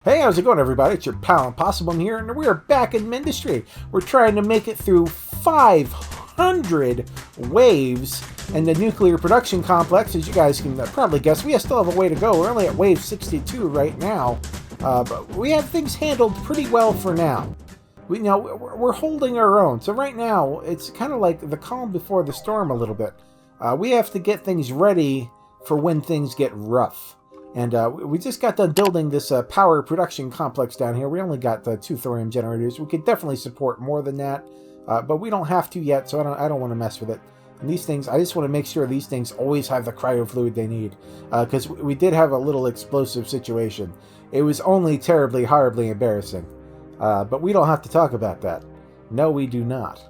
Hey, how's it going, everybody? It's your pal Impossibum here, and we're back in Mindustry. We're trying to make it through 500 waves in the nuclear production complex. As you guys can probably guess, we still have a way to go. We're only at wave 62 right now, but we have things handled pretty well for now. We're holding our own. So right now, it's kind of like the calm before the storm a little bit. We have to get things ready for when things get rough. And we just got done building this power production complex down here. We only got 2 thorium generators. We could definitely support more than that, but we don't have to yet, so I don't want to mess with it. And these things, I just want to make sure these things always have the cryo fluid they need, because we did have a little explosive situation. It was only terribly, horribly embarrassing, but we don't have to talk about that. No, we do not.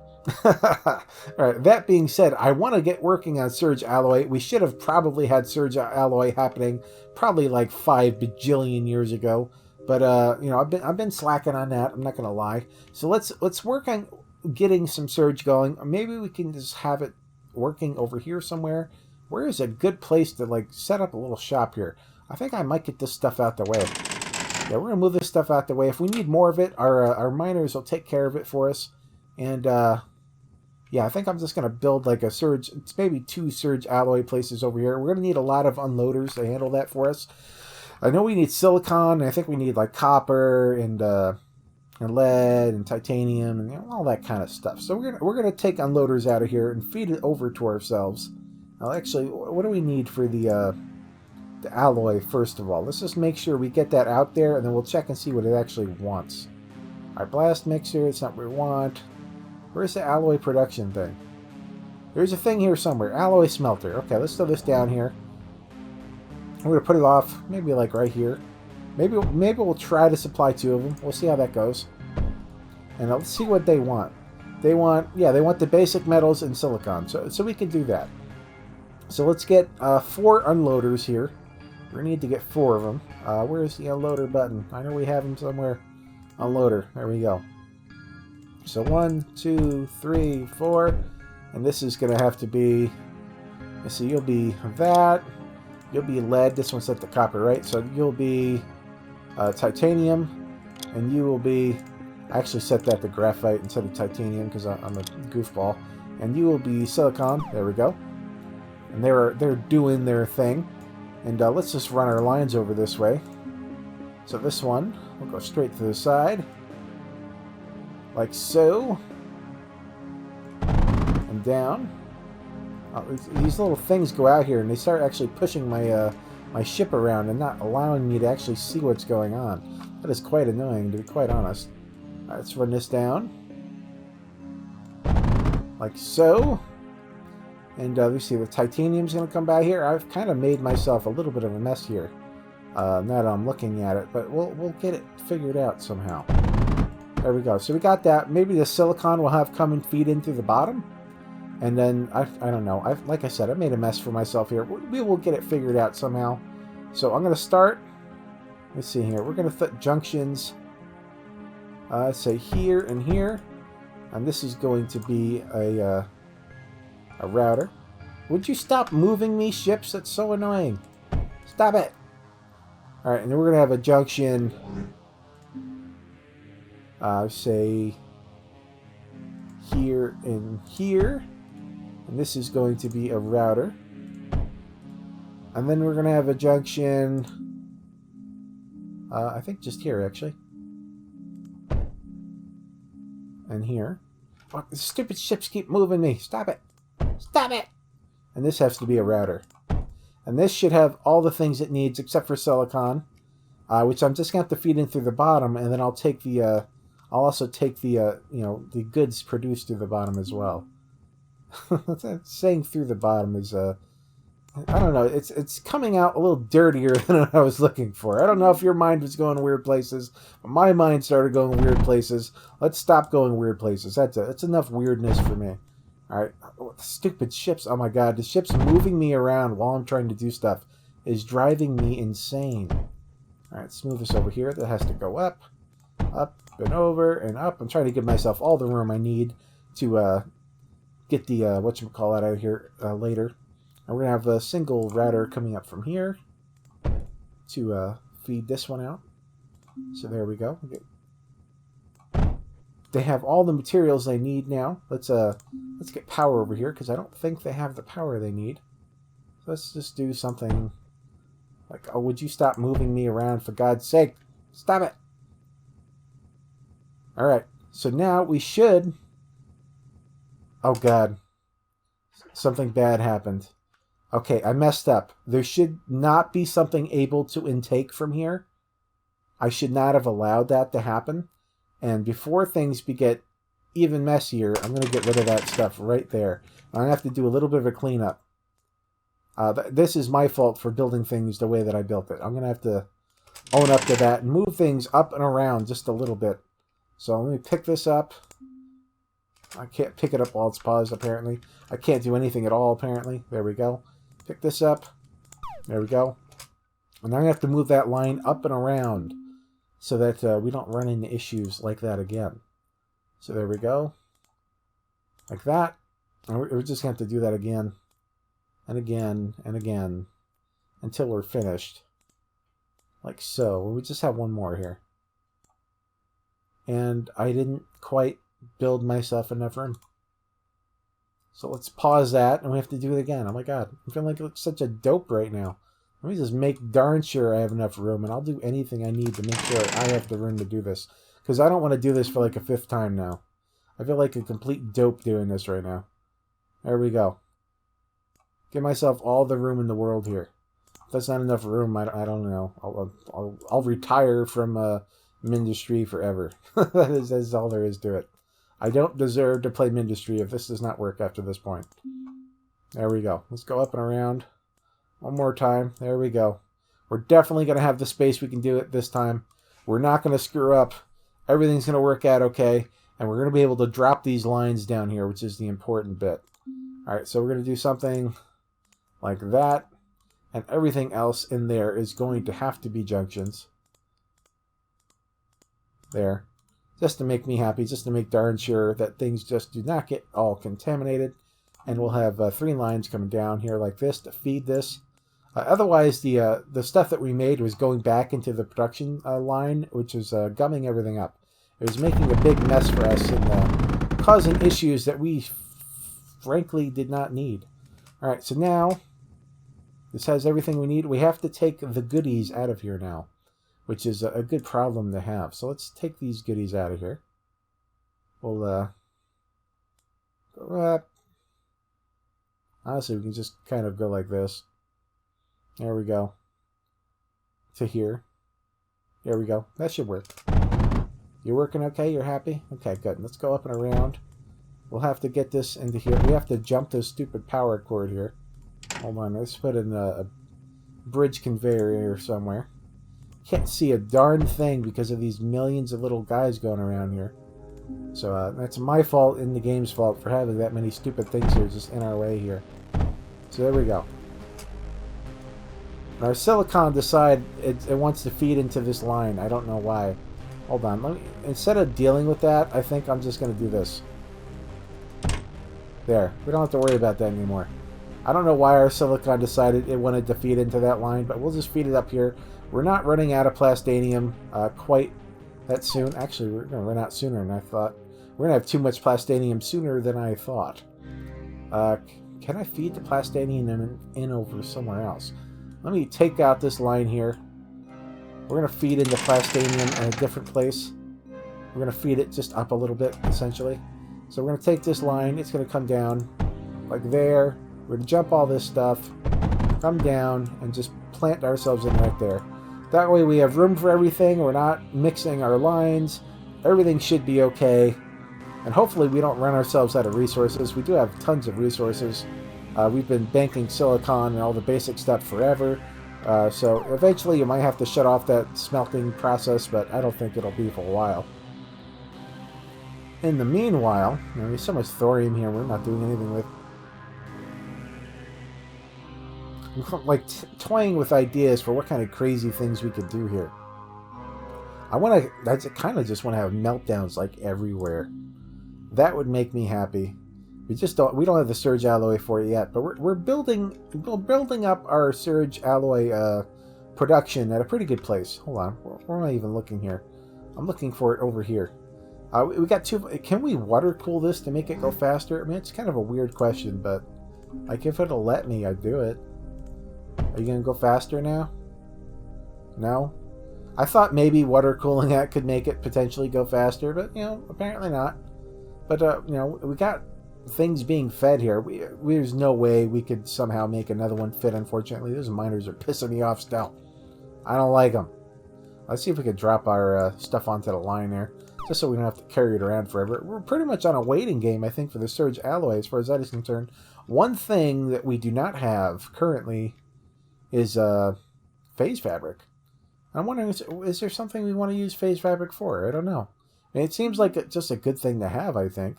Alright, that being said, I want to get working on Surge Alloy. We should have probably had Surge Alloy happening probably like 5 bajillion years ago. But I've been slacking on that, I'm not gonna lie. So let's work on getting some Surge going. Maybe we can just have it working over here somewhere. Where is a good place to like set up a little shop here? I think I might get this stuff out the way. Yeah, we're gonna move this stuff out the way. If we need more of it, our miners will take care of it for us. And yeah, I think I'm just going to build like a Surge, it's maybe 2 Surge Alloy places over here. We're going to need a lot of unloaders to handle that for us. I know we need silicon, and I think we need like copper and lead and titanium and all that kind of stuff. So we're gonna take unloaders out of here and feed it over to ourselves. Now, actually, what do we need for the alloy, first of all? Let's just make sure we get that out there, and then we'll check and see what it actually wants. Our blast mixer, it's not what we want. Where's the alloy production thing? There's a thing here somewhere. Alloy smelter. Okay, let's throw this down here. We're going to put it off, maybe like right here. Maybe we'll try to supply 2 of them. We'll see how that goes. And let's see what they want. They want the basic metals and silicon. So we can do that. So let's get 4 unloaders here. We're going to need to get 4 of them. Where's the unloader button? I know we have them somewhere. Unloader. There we go. So 1, 2, 3, 4, and this is going to have to be, let's see, you'll be that, you'll be lead, this one's set to copper, right? So you'll be titanium, and you will be, I actually set that to graphite instead of titanium because I'm a goofball, and you will be silicon, there we go, and they're doing their thing, and let's just run our lines over this way. So this one, we'll go straight to the side. Like so. And down. These little things go out here and they start actually pushing my my ship around and not allowing me to actually see what's going on. That is quite annoying, to be quite honest. Alright, let's run this down. Like so. And let's see, the titanium's going to come by here. I've kind of made myself a little bit of a mess here. Now that I'm looking at it. But we'll get it figured out somehow. There we go. So we got that. Maybe the silicon will have come and feed in through the bottom. And then, I don't know. Like I said, I made a mess for myself here. We will get it figured out somehow. So I'm going to start. Let's see here. We're going to put junctions. Say here and here. And this is going to be a router. Would you stop moving me, ships? That's so annoying. Stop it. Alright, and then we're going to have a junction... say here and here, and this is going to be a router, and then we're going to have a junction I think just here actually, and here. Fuck, the stupid ships keep moving me. Stop it. Stop it. And this has to be a router, and this should have all the things it needs except for silicon, which I'm just going to have to feed in through the bottom, and then I'll take the I'll also take the, the goods produced through the bottom as well. Saying through the bottom is, I don't know, it's coming out a little dirtier than what I was looking for. I don't know if your mind was going weird places, but my mind started going weird places. Let's stop going weird places. That's enough weirdness for me. Alright, stupid ships. Oh my god, the ships moving me around while I'm trying to do stuff is driving me insane. Alright, let's move this over here. That has to go up. Up and over and up. I'm trying to give myself all the room I need to get the whatchamacallit out of here later. And we're going to have a single router coming up from here to feed this one out. So there we go. They have all the materials they need now. Let's get power over here, because I don't think they have the power they need. So let's just do something like, oh, would you stop moving me around, for God's sake? Stop it! Alright, so now we should... Oh God. Something bad happened. Okay, I messed up. There should not be something able to intake from here. I should not have allowed that to happen. And before things get even messier, I'm going to get rid of that stuff right there. I'm going to have to do a little bit of a cleanup. This is my fault for building things the way that I built it. I'm going to have to own up to that and move things up and around just a little bit. So let me pick this up. I can't pick it up while it's paused, apparently. I can't do anything at all, apparently. There we go. Pick this up. There we go. And I'm going to have to move that line up and around so that we don't run into issues like that again. So there we go. Like that. And we're just going to have to do that again. And again. And again. Until we're finished. Like so. We just have one more here. And I didn't quite build myself enough room. So let's pause that, and we have to do it again. Oh my God. I'm feeling like such a dope right now. Let me just make darn sure I have enough room, and I'll do anything I need to make sure I have the room to do this. Because I don't want to do this for like a 5th time now. I feel like a complete dope doing this right now. There we go. Give myself all the room in the world here. If that's not enough room, I don't know. I'll retire from Mindustry forever. That's all there is to it. I don't deserve to play Mindustry if this does not work after this point. There we go. Let's go up and around. One more time. There we go. We're definitely going to have the space we can do it this time. We're not going to screw up. Everything's going to work out okay. And we're going to be able to drop these lines down here, which is the important bit. Alright, so we're going to do something like that. And everything else in there is going to have to be junctions. There. Just to make me happy, just to make darn sure that things just do not get all contaminated. And we'll have 3 lines coming down here like this to feed this. Otherwise, the stuff that we made was going back into the production line, which was gumming everything up. It was making a big mess for us and causing issues that we frankly did not need. Alright, so now this has everything we need. We have to take the goodies out of here now, which is a good problem to have. So let's take these goodies out of here. We'll go up. Honestly, we can just kind of go like this. There we go. To here. There we go. That should work. You're working okay? You're happy? Okay, good. Let's go up and around. We'll have to get this into here. We have to jump this stupid power cord here. Hold on. Let's put in a bridge conveyor here somewhere. Can't see a darn thing because of these millions of little guys going around here. So that's my fault and the game's fault for having that many stupid things here just in our way here. So there we go. Our silicon decided it wants to feed into this line. I don't know why. Hold on. Instead of dealing with that, I think I'm just going to do this. There. We don't have to worry about that anymore. I don't know why our silicon decided it wanted to feed into that line, but we'll just feed it up here. We're not running out of plastanium quite that soon. Actually, we're going to run out sooner than I thought. We're going to have too much plastanium sooner than I thought. Can I feed the plastanium in over somewhere else? Let me take out this line here. We're going to feed in the plastanium in a different place. We're going to feed it just up a little bit, essentially. So we're going to take this line. It's going to come down like there. We're going to jump all this stuff, come down, and just plant ourselves in right there. That way we have room for everything. We're not mixing our lines. Everything should be okay. And hopefully we don't run ourselves out of resources. We do have tons of resources. We've been banking silicon and all the basic stuff forever. So eventually you might have to shut off that smelting process, but I don't think it'll be for a while. In the meanwhile, there's so much thorium here we're not doing anything with. I'm like toying with ideas for what kind of crazy things we could do here. I kind of just want to have meltdowns like everywhere. That would make me happy. We don't have the surge alloy for it yet, but we're building up our surge alloy production at a pretty good place. Hold on. Where am I even looking here? I'm looking for it over here. We got two... Can we water cool this to make it go faster? I mean, it's kind of a weird question, but... Like, if it'll let me, I'd do it. Are you going to go faster now? No? I thought maybe water cooling that could make it potentially go faster, but, you know, apparently not. But, you know, we got things being fed here. There's no way we could somehow make another one fit, unfortunately. Those miners are pissing me off still. I don't like them. Let's see if we could drop our stuff onto the line there, just so we don't have to carry it around forever. We're pretty much on a waiting game, I think, for the Surge Alloy, as far as that is concerned. One thing that we do not have currently is phase fabric. I'm wondering, is there something we want to use phase fabric for? I don't know. I mean, it seems like just a good thing to have, I think.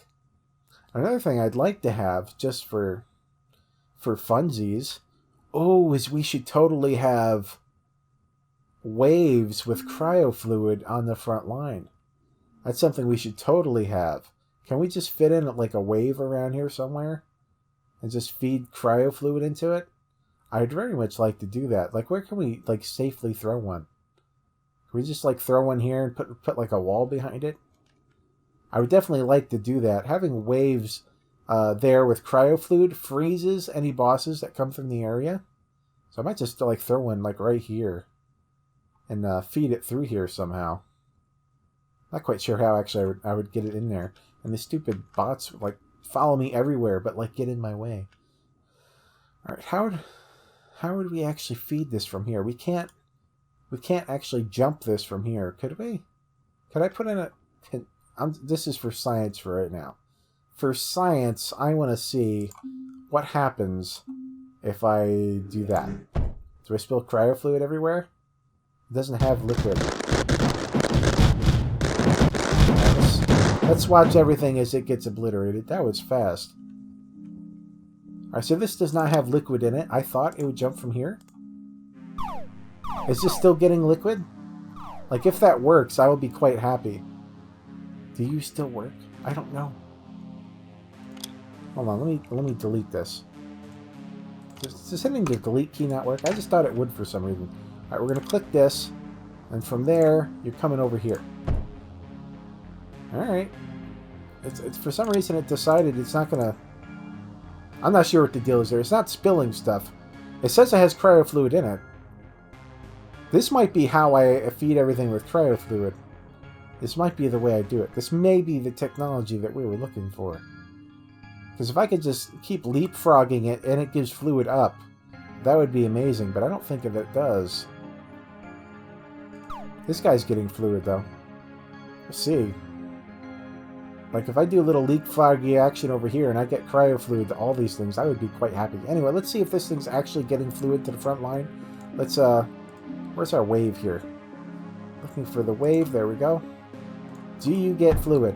Another thing I'd like to have, just for funsies, is we should totally have waves with cryofluid on the front line. That's something we should totally have. Can we just fit in like a wave around here somewhere and just feed cryofluid into it? I'd very much like to do that. Like, where can we like safely throw one? Can we just like throw one here and put like a wall behind it? I would definitely like to do that. Having waves there with cryofluid freezes any bosses that come from the area. So I might just like throw one like right here and feed it through here somehow. Not quite sure how actually I would get it in there. And the stupid bots would like follow me everywhere, but like get in my way. All right, how would we actually feed this from here? We can't actually jump this from here, could we? Could I put in a? This is for science for right now. For science, I want to see what happens if I do that. Do I spill cryofluid everywhere? It doesn't have liquid. Let's watch everything as it gets obliterated. That was fast. Alright, so this does not have liquid in it. I thought it would jump from here. Is this still getting liquid? Like, if that works, I will be quite happy. Do you still work? I don't know. Hold on, let me delete this. Does hitting the delete key not work? I just thought it would for some reason. Alright, we're going to click this, and from there, you're coming over here. Alright. It's for some reason it decided it's not going to... I'm not sure what the deal is there. It's not spilling stuff. It says it has cryofluid in it. This might be how I feed everything with cryofluid. This might be the way I do it. This may be the technology that we were looking for. Because if I could just keep leapfrogging it and it gives fluid up, that would be amazing, but I don't think it does. This guy's getting fluid, though. We'll see. Like, if I do a little leapfroggy action over here and I get cryofluid to all these things, I would be quite happy. Anyway, let's see if this thing's actually getting fluid to the front line. Let's, where's our wave here? Looking for the wave. There we go. Do you get fluid?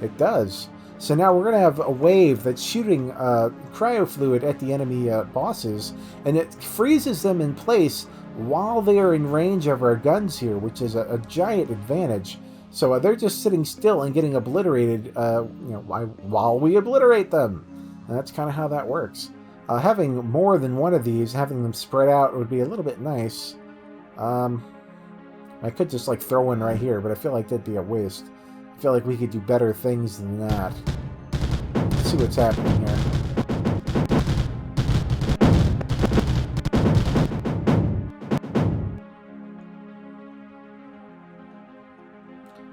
It does. So now we're going to have a wave that's shooting cryofluid at the enemy bosses, and it freezes them in place while they are in range of our guns here, which is a giant advantage. So they're just sitting still and getting obliterated while we obliterate them. And that's kind of how that works. Having more than one of these, having them spread out would be a little bit nice. I could just like throw one right here, but I feel like that'd be a waste. I feel like we could do better things than that. Let's see what's happening here.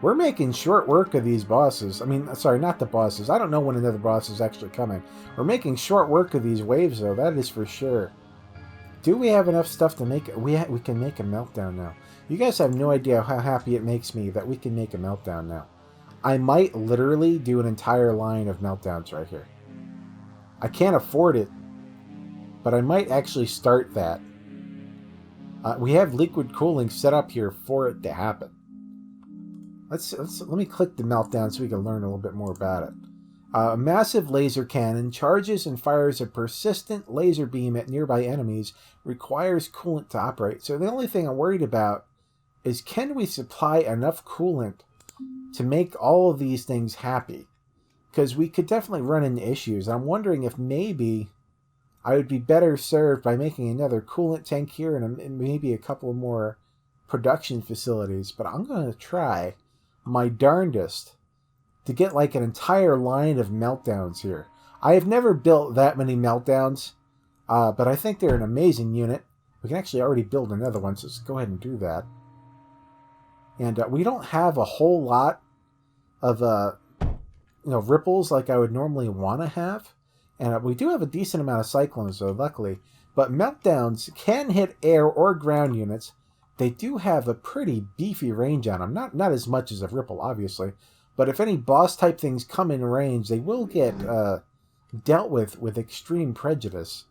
We're making short work of these bosses. I mean, sorry, not the bosses. I don't know when another boss is actually coming. We're making short work of these waves, though. That is for sure. Do we have enough stuff to make it? We can make a meltdown now. You guys have no idea how happy it makes me that we can make a meltdown now. I might literally do an entire line of meltdowns right here. I can't afford it, but I might actually start that. We have liquid cooling set up here for it to happen. Let me click the meltdown so we can learn a little bit more about it. A massive laser cannon charges and fires a persistent laser beam at nearby enemies, requires coolant to operate. So the only thing I'm worried about is, can we supply enough coolant to make all of these things happy? Because we could definitely run into issues. I'm wondering if maybe I would be better served by making another coolant tank here and maybe a couple more production facilities. But I'm going to try my darndest to get like an entire line of meltdowns here. I have never built that many meltdowns, but I think they're an amazing unit. We can actually already build another one, so let's go ahead and do that. And we don't have a whole lot of ripples like I would normally want to have. And we do have a decent amount of cyclones, though, luckily. But meltdowns can hit air or ground units. They do have a pretty beefy range on them. Not as much as a ripple, obviously. But if any boss-type things come in range, they will get dealt with extreme prejudice.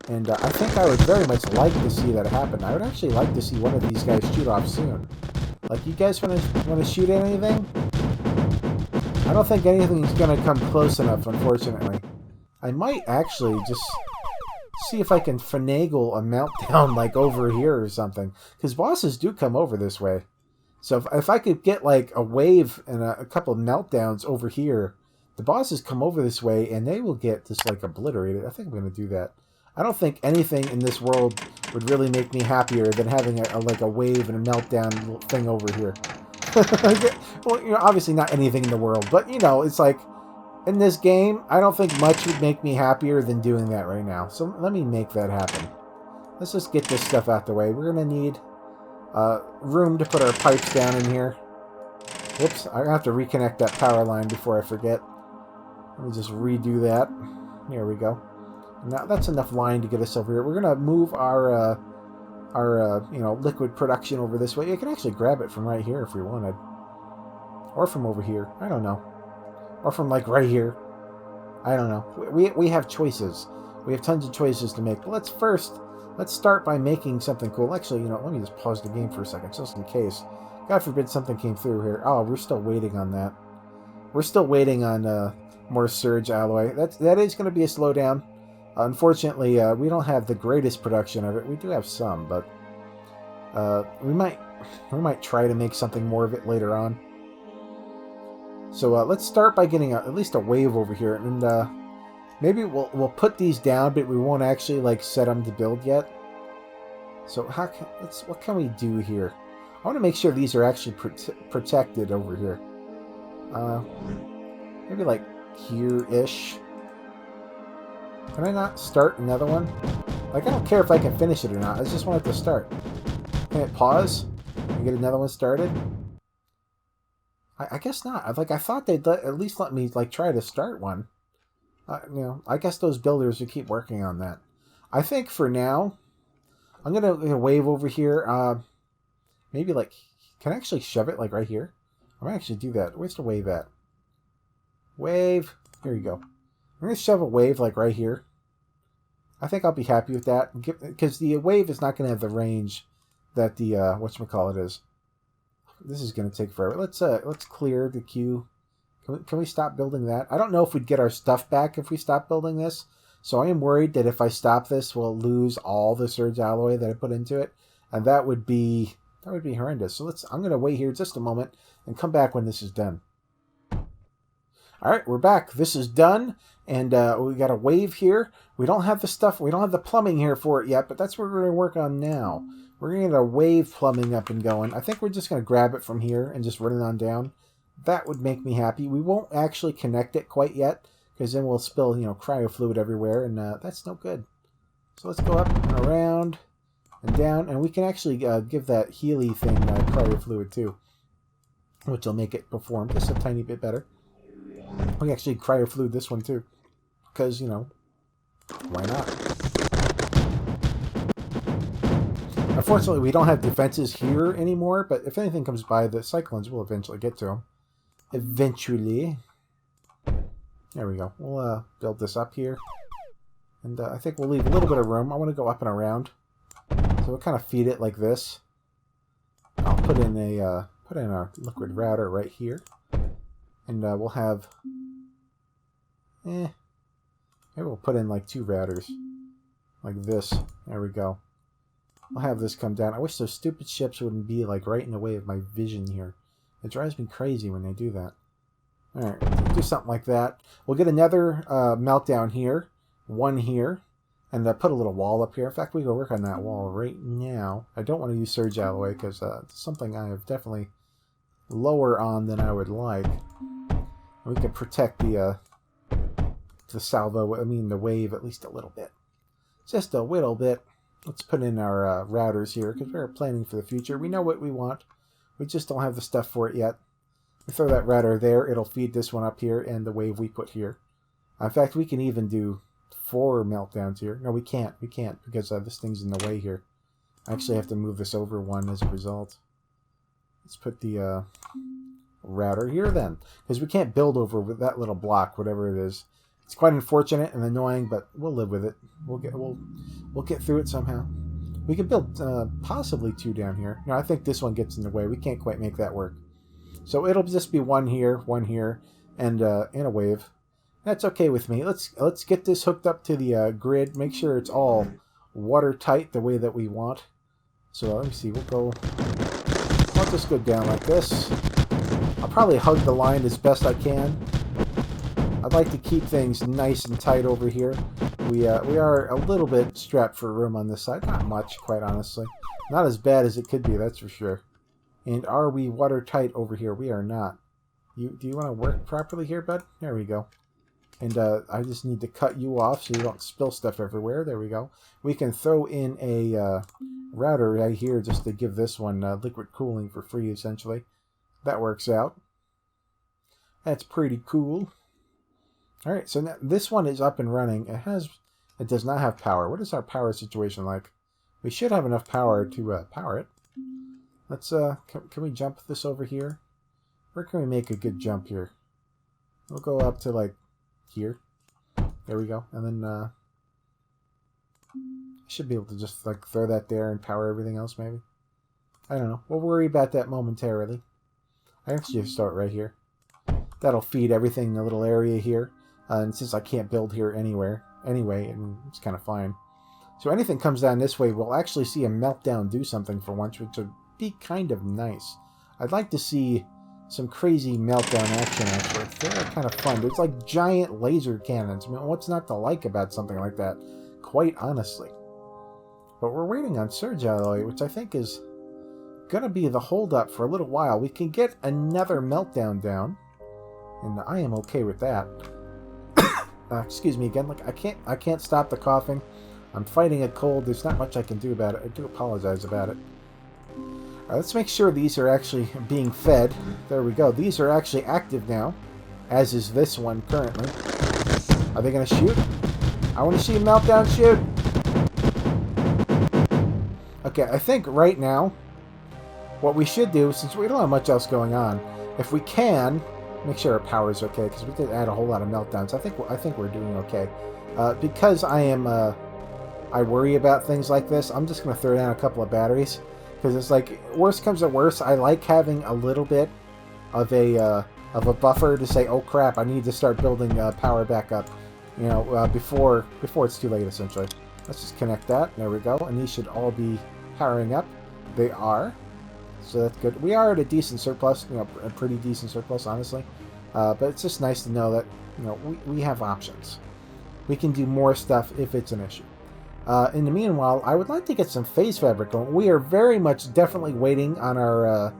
And I think I would very much like to see that happen. I would actually like to see one of these guys shoot off soon. Like, you guys want to shoot anything? I don't think anything's going to come close enough, unfortunately. I might actually just see if I can finagle a meltdown, like, over here or something. Because bosses do come over this way. So if I could get, like, a wave and a couple of meltdowns over here, the bosses come over this way and they will get just, like, obliterated. I think I'm going to do that. I don't think anything in this world would really make me happier than having a wave and a meltdown thing over here. Well, obviously not anything in the world, but, it's like, in this game, I don't think much would make me happier than doing that right now. So let me make that happen. Let's just get this stuff out the way. We're going to need room to put our pipes down in here. Whoops, I have to reconnect that power line before I forget. Let me just redo that. There we go. Now that's enough line to get us over here. We're gonna move our liquid production over this way. You can actually grab it from right here if we wanted, or from over here. I don't know, or from like right here. I don't know. We have choices. We have tons of choices to make. But let's start by making something cool. Actually, let me just pause the game for a second, just in case. God forbid something came through here. Oh, we're still waiting on that. We're still waiting on more surge alloy. That is going to be a slowdown. Unfortunately, we don't have the greatest production of it. We do have some, but we might try to make something more of it later on. So let's start by getting at least a wave over here, and maybe we'll put these down, but we won't actually like set them to build yet. So what can we do here? I want to make sure these are actually protected over here. Maybe like here-ish. Can I not start another one? Like, I don't care if I can finish it or not. I just want it to start. Can it pause and get another one started? I guess not. I thought they'd at least let me, like, try to start one. I guess those builders would keep working on that. I think for now, I'm going to wave over here. Maybe, like, can I actually shove it, like, right here? I might actually do that. Where's the wave at? Wave. Here you go. I'm going to shove a wave, like, right here. I think I'll be happy with that. Because the wave is not going to have the range that the, whatchamacallit is. This is going to take forever. Let's clear the queue. Can we stop building that? I don't know if we'd get our stuff back if we stop building this. So I am worried that if I stop this, we'll lose all the surge alloy that I put into it. And that would be horrendous. So I'm going to wait here just a moment and come back when this is done. All right, we're back. This is done, and we got a wave here. We don't have the stuff. We don't have the plumbing here for it yet, but that's what we're going to work on now. We're going to get a wave plumbing up and going. I think we're just going to grab it from here and just run it on down. That would make me happy. We won't actually connect it quite yet, because then we'll spill, cryo fluid everywhere, and that's no good. So let's go up and around and down, and we can actually give that Healy thing cryo fluid too, which will make it perform just a tiny bit better. We can actually cryo fluid this one too, because, why not? Unfortunately, we don't have defenses here anymore, but if anything comes by, the cyclones will eventually get to them. Eventually. There we go. We'll build this up here. And I think we'll leave a little bit of room. I want to go up and around. So we'll kind of feed it like this. I'll put in a liquid router right here. And we'll have... maybe we'll put in like 2 routers. Like this. There we go. I'll have this come down. I wish those stupid ships wouldn't be like right in the way of my vision here. It drives me crazy when they do that. Alright, do something like that. We'll get another meltdown here. One here. and put a little wall up here. In fact, we can work on that wall right now. I don't want to use surge alloy because it's something I have definitely lower on than I would like. We can protect the salvo, the wave at least a little bit. Just a little bit. Let's put in our routers here because we're planning for the future. We know what we want. We just don't have the stuff for it yet. We throw that router there. It'll feed this one up here and the wave we put here. In fact, we can even do 4 meltdowns here. No, we can't. We can't because this thing's in the way here. I actually have to move this over one as a result. Let's put the router here then, because we can't build over with that little block, whatever it is. It's quite unfortunate and annoying, but we'll live with it. We'll get through it somehow. We could build possibly 2 down here. No, I think this one gets in the way. We can't quite make that work. So it'll just be 1 here, and a wave. That's okay with me. Let's get this hooked up to the grid. Make sure it's all watertight the way that we want. So let me see. I'll just go down like this. I'll probably hug the line as best I can. I'd like to keep things nice and tight over here. We are a little bit strapped for room on this side. Not much, quite honestly. Not as bad as it could be, that's for sure. And are we watertight over here? We are not. Do you want to work properly here, bud? There we go. And I just need to cut you off so you don't spill stuff everywhere. There we go. We can throw in a router right here just to give this one liquid cooling for free, essentially. That works out. That's pretty cool. All right, so now this one is up and running. It does not have power. What is our power situation like? We should have enough power to power it. Let's can we jump this over here? Where can we make a good jump here? We'll go up to like here. There we go. And then I should be able to just like throw that there and power everything else maybe. I don't know. We'll worry about that momentarily. I can just start right here. That'll feed everything in the little area here. And since I can't build here anyway, it's kind of fine. So anything comes down this way, we'll actually see a meltdown do something for once, which would be kind of nice. I'd like to see some crazy meltdown action, actually. They're kind of fun. There's like giant laser cannons. I mean, what's not to like about something like that? Quite honestly. But we're waiting on surge alloy, which I think is going to be the holdup for a little while. We can get another meltdown down, and I am okay with that. Excuse me again. Like I can't stop the coughing. I'm fighting a cold. There's not much I can do about it. I do apologize about it. Let's make sure these are actually being fed. There we go. These are actually active now, as is this one currently. Are they going to shoot? I want to see a meltdown shoot. Okay, I think right now, what we should do, since we don't have much else going on, if we can, make sure our power is okay, because we did add a whole lot of meltdowns. I think we're doing okay. Because I worry about things like this, I'm just going to throw down a couple of batteries. Because it's like, worst comes to worst, I like having a little bit of a buffer to say, oh crap, I need to start building power back up, you know, before it's too late, essentially. Let's just connect that. There we go. And these should all be powering up. They are. So that's good. We are at a decent surplus, you know, a pretty decent surplus, honestly. But it's just nice to know that, you know, we have options. We can do more stuff if it's an issue. In the meanwhile, I would like to get some phase fabric going. We are very much definitely waiting on our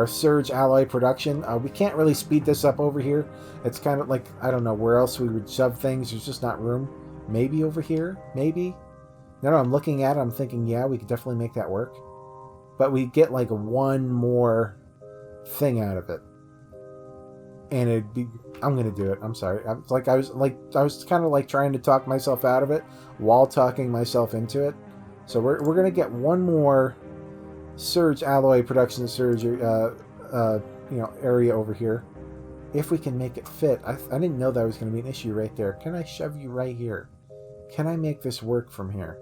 surge alloy production. We can't really speed this up over here. It's kind of like, I don't know where else we would shove things. There's just not room. Maybe over here? Maybe? No, I'm looking at it. I'm thinking, yeah, we could definitely make that work. But we get like one more thing out of it. And it'd be, I'm gonna do it. I'm sorry. I was kind of like trying to talk myself out of it while talking myself into it. So we're gonna get one more surge alloy production surge area over here, if we can make it fit. I didn't know that was gonna be an issue right there. Can I shove you right here? Can I make this work from here?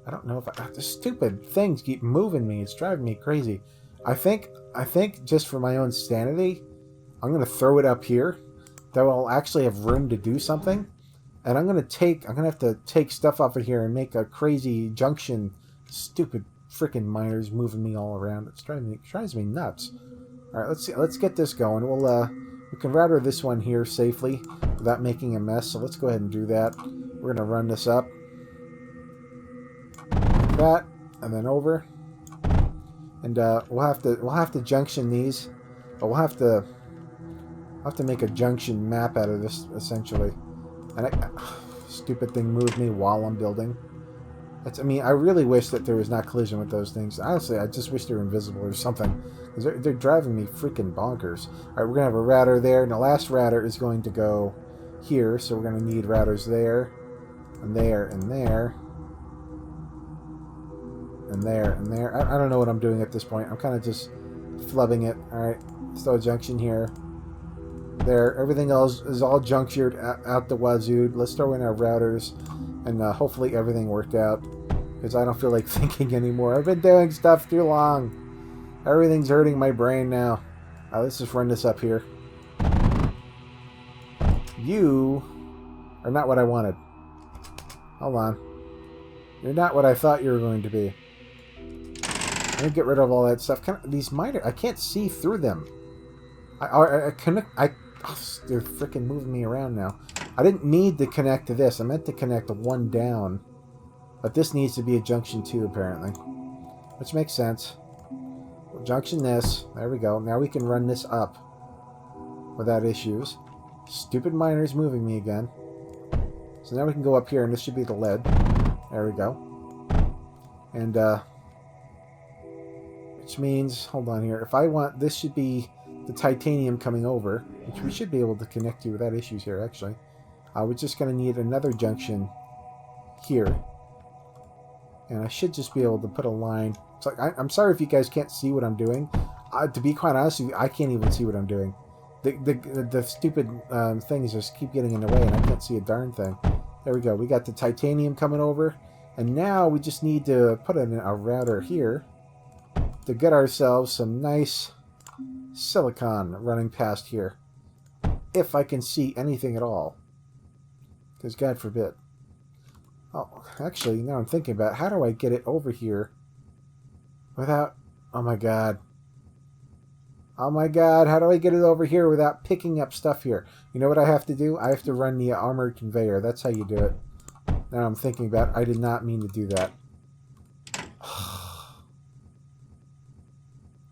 I don't know if the stupid things keep moving me. It's driving me crazy. I think just for my own sanity, I'm going to throw it up here. That will actually have room to do something. And I'm going to have to take stuff off of here and make a crazy junction. Stupid freaking miners moving me all around. It drives me nuts. All right, let's get this going. We can router this one here safely without making a mess. So let's go ahead and do that. We're going to run this up. that, and then over. And we'll have to junction these, but we'll have to make a junction map out of this essentially. And stupid thing moved me while I'm building. I mean, I really wish that there was not collision with those things. Honestly, I just wish they were invisible or something. Because they're driving me freaking bonkers. Alright, we're going to have a router there. And the last router is going to go here. So we're going to need routers there. And there, and there. And there, and there. I don't know what I'm doing at this point. I'm kind of just flubbing it. Alright, still a junction here. There. Everything else is all junctured out the wazoo. Let's throw in our routers. And hopefully everything worked out. Because I don't feel like thinking anymore. I've been doing stuff too long. Everything's hurting my brain now. Let's just run this up here. You are not what I wanted. Hold on. You're not what I thought you were going to be. Let me get rid of all that stuff. These minor... I can't see through them. I connect... they're freaking moving me around now. I didn't need to connect to this. I meant to connect to one down. But this needs to be a junction 2, apparently. Which makes sense. We'll junction this. There we go. Now we can run this up without issues. Stupid miner's moving me again. So now we can go up here, and this should be the lead. There we go. And, which means... Hold on here. If I want... This should be the titanium coming over, which we should be able to connect to without issues here, actually. We're just going to need another junction here. And I should just be able to put a line. So I'm sorry if you guys can't see what I'm doing. To be quite honest with you, I can't even see what I'm doing. The stupid things just keep getting in the way, and I can't see a darn thing. There we go. We got the titanium coming over. And now we just need to put in a router here to get ourselves some nice silicon running past here. If I can see anything at all. Because God forbid. Oh, actually, now I'm thinking about how do I get it over here without... Oh my God. Oh my God, how do I get it over here without picking up stuff here? You know what I have to do? I have to run the armored conveyor. That's how you do it. Now I'm thinking about it. I did not mean to do that.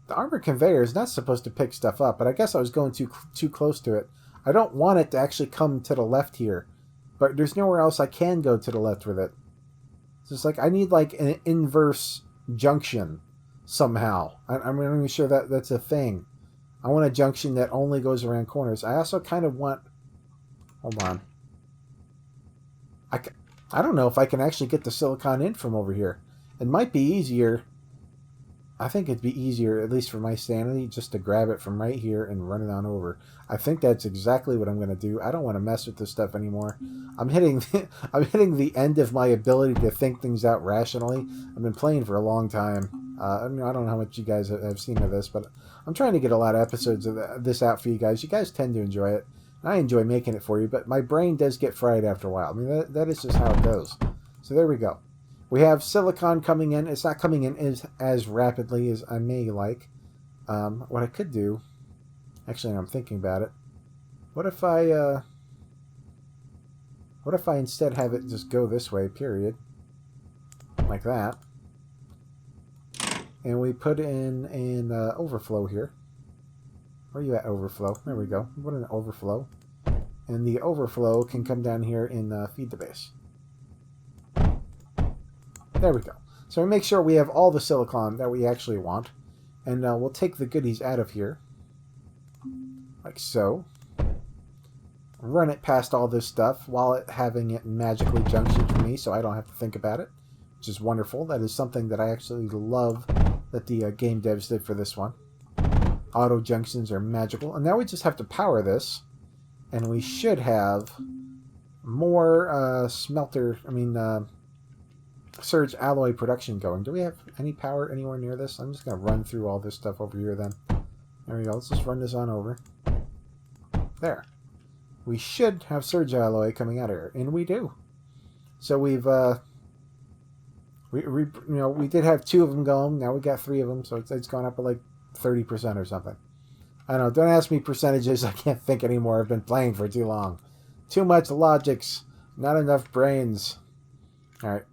The armored conveyor is not supposed to pick stuff up, but I guess I was going too close to it. I don't want it to actually come to the left here. But there's nowhere else I can go to the left with it. So it's like I need like an inverse junction somehow. I'm not even sure that that's a thing. I want a junction that only goes around corners. I also kind of want... Hold on. I don't know if I can actually get the silicon in from over here. It might be easier. I think it'd be easier, at least for my sanity, just to grab it from right here and run it on over. I think that's exactly what I'm going to do. I don't want to mess with this stuff anymore. I'm hitting the end of my ability to think things out rationally. I've been playing for a long time. I don't know how much you guys have seen of this, but I'm trying to get a lot of episodes of this out for you guys. You guys tend to enjoy it. I enjoy making it for you, but my brain does get fried after a while. I mean, that is just how it goes. So there we go. We have silicon coming in. It's not coming in as rapidly as I may like. What I could do... Actually, I'm thinking about it. What if I instead have it just go this way, period? Like that. And we put in an overflow here. Where are you at, overflow? There we go. We put in an overflow. And the overflow can come down here and feed the base. There we go. So we make sure we have all the silicon that we actually want. And we'll take the goodies out of here. Like so. Run it past all this stuff while having it magically junction for me so I don't have to think about it. Which is wonderful. That is something that I actually love that the game devs did for this one. Auto junctions are magical. And now we just have to power this. And we should have more surge alloy production going. Do we have any power anywhere near this? I'm just going to run through all this stuff over here then. There we go. Let's just run this on over. There. We should have surge alloy coming out of here. And we do. So we've... we did have 2 of them going. Now we got 3 of them. So it's gone up by like 30% or something. I don't know. Don't ask me percentages. I can't think anymore. I've been playing for too long. Too much logics. Not enough brains. Alright.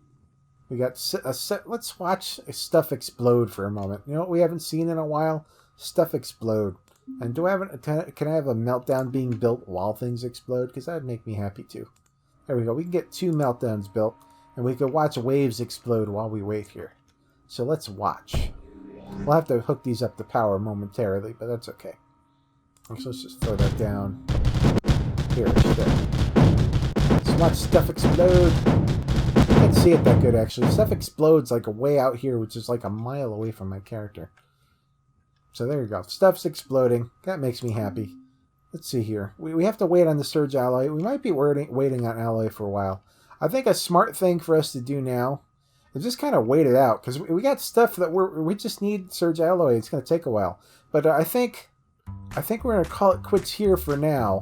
We got a set. Let's watch stuff explode for a moment. You know what we haven't seen in a while? Stuff explode. And can I have a meltdown being built while things explode? Because that would make me happy too. There we go. We can get 2 meltdowns built, and we can watch waves explode while we wait here. So let's watch. We'll have to hook these up to power momentarily, but that's okay. So let's just throw that down here instead. Let's watch stuff explode. I can't see it that good, actually. Stuff explodes like way out here, which is like a mile away from my character. So there you go. Stuff's exploding. That makes me happy. Let's see here. We have to wait on the Surge Alloy. We might be waiting on Alloy for a while. I think a smart thing for us to do now is just kind of wait it out. Because we got stuff that we just need Surge Alloy. It's going to take a while. But I think we're going to call it quits here for now.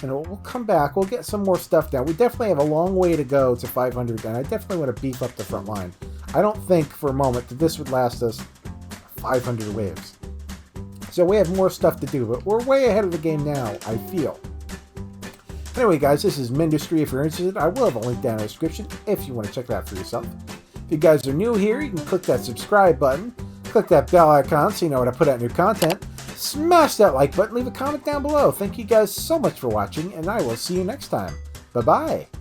And we'll come back. We'll get some more stuff down. We definitely have a long way to go to 500. And I definitely want to beef up the front line. I don't think for a moment that this would last us 500 waves. So we have more stuff to do, but we're way ahead of the game now, I feel. Anyway, guys, this is Mindustry. If you're interested, I will have a link down in the description if you want to check it out for yourself. If you guys are new here, you can click that subscribe button, click that bell icon so you know when I put out new content, smash that like button, leave a comment down below. Thank you guys so much for watching, and I will see you next time. Bye-bye.